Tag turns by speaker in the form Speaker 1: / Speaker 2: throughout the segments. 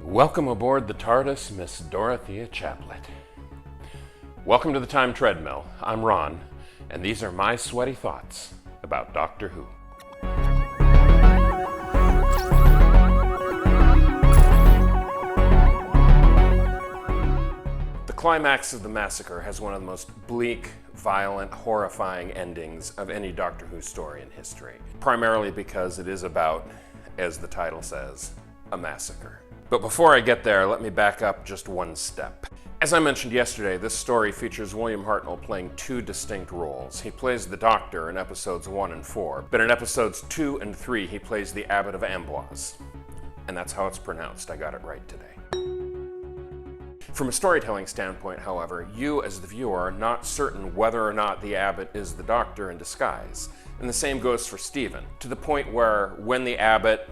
Speaker 1: Welcome aboard the TARDIS, Miss Dorothea Chaplet. Welcome to the Time Treadmill. I'm Ron, and these are my sweaty thoughts about Doctor Who. The climax of the massacre has one of the most bleak, violent, horrifying endings of any Doctor Who story in history, primarily because it is about, as the title says, a massacre. But before I get there, let me back up just one step. As I mentioned yesterday, this story features William Hartnell playing two distinct roles. He plays the Doctor in episodes 1 and 4, but in episodes 2 and 3 he plays the Abbot of Amboise. And that's how it's pronounced. I got it right today. From a storytelling standpoint, however, you as the viewer are not certain whether or not the Abbot is the Doctor in disguise. And the same goes for Stephen, to the point where when the Abbot,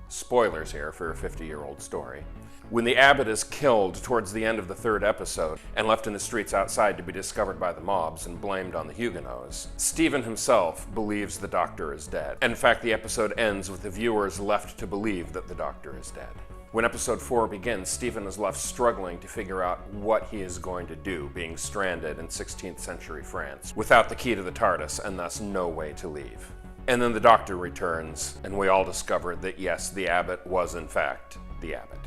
Speaker 1: spoilers here for a 50-year-old story, when the Abbot is killed towards the end of the 3rd episode and left in the streets outside to be discovered by the mobs and blamed on the Huguenots, Stephen himself believes the Doctor is dead. In fact, the episode ends with the viewers left to believe that the Doctor is dead. When episode 4 begins, Stephen is left struggling to figure out what he is going to do, being stranded in 16th century France, without the key to the TARDIS and thus no way to leave. And then the Doctor returns, and we all discover that yes, the Abbot was in fact the Abbot.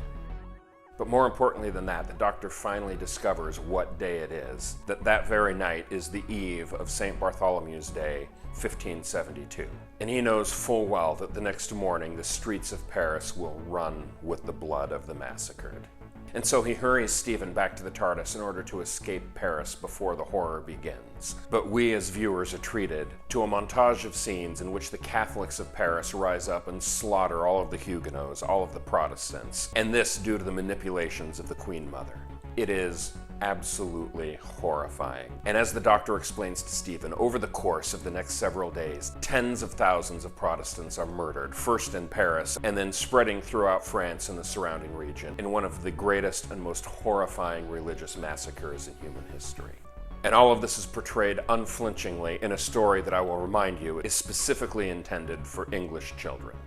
Speaker 1: But more importantly than that, the Doctor finally discovers what day it is, that very night is the eve of St. Bartholomew's Day, 1572. And he knows full well that the next morning the streets of Paris will run with the blood of the massacred. And so he hurries Stephen back to the TARDIS in order to escape Paris before the horror begins. But we as viewers are treated to a montage of scenes in which the Catholics of Paris rise up and slaughter all of the Huguenots, all of the Protestants, and this due to the manipulations of the Queen Mother. It is absolutely horrifying. And as the Doctor explains to Stephen, over the course of the next several days, tens of thousands of Protestants are murdered, first in Paris, and then spreading throughout France and the surrounding region, in one of the greatest and most horrifying religious massacres in human history. And all of this is portrayed unflinchingly in a story that I will remind you is specifically intended for English children.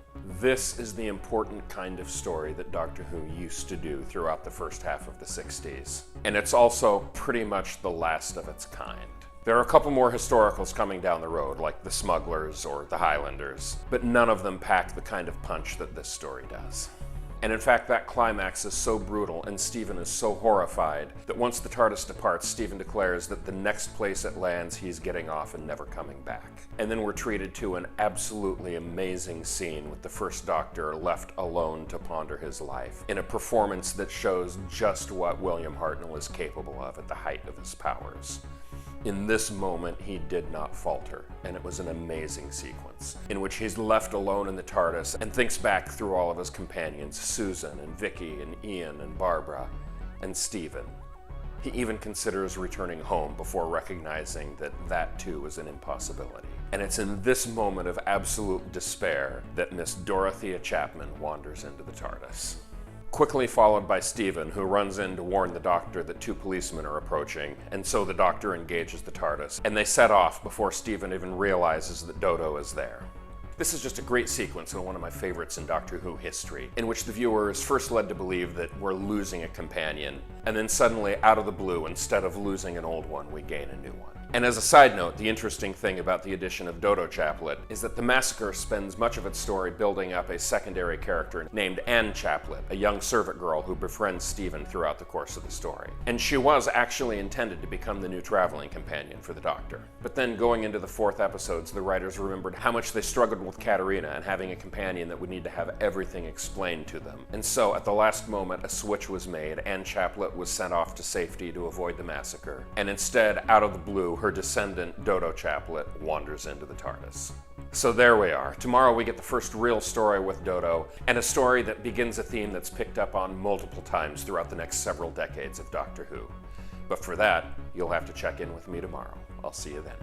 Speaker 1: This is the important kind of story that Doctor Who used to do throughout the first half of the 60s. And it's also pretty much the last of its kind. There are a couple more historicals coming down the road, like the Smugglers or the Highlanders, but none of them pack the kind of punch that this story does. And in fact, that climax is so brutal and Stephen is so horrified that once the TARDIS departs, Stephen declares that the next place it lands, he's getting off and never coming back. And then we're treated to an absolutely amazing scene with the First Doctor left alone to ponder his life, in a performance that shows just what William Hartnell is capable of at the height of his powers. In this moment, he did not falter, and it was an amazing sequence, in which he's left alone in the TARDIS and thinks back through all of his companions, Susan and Vicky and Ian and Barbara and Stephen. He even considers returning home before recognizing that that too is an impossibility. And it's in this moment of absolute despair that Miss Dorothea Chapman wanders into the TARDIS. Quickly followed by Stephen, who runs in to warn the Doctor that 2 policemen are approaching, and so the Doctor engages the TARDIS, and they set off before Stephen even realizes that Dodo is there. This is just a great sequence and one of my favorites in Doctor Who history, in which the viewer is first led to believe that we're losing a companion, and then suddenly, out of the blue, instead of losing an old one, we gain a new one. And as a side note, the interesting thing about the addition of Dodo Chaplet is that the massacre spends much of its story building up a secondary character named Anne Chaplet, a young servant girl who befriends Stephen throughout the course of the story. And she was actually intended to become the new traveling companion for the Doctor. But then going into the 4th episodes, the writers remembered how much they struggled with Katerina and having a companion that would need to have everything explained to them. And so at the last moment, a switch was made. Anne Chaplet was sent off to safety to avoid the massacre. And instead, out of the blue, her descendant, Dodo Chaplet, wanders into the TARDIS. So there we are. Tomorrow we get the first real story with Dodo, and a story that begins a theme that's picked up on multiple times throughout the next several decades of Doctor Who. But for that, you'll have to check in with me tomorrow. I'll see you then.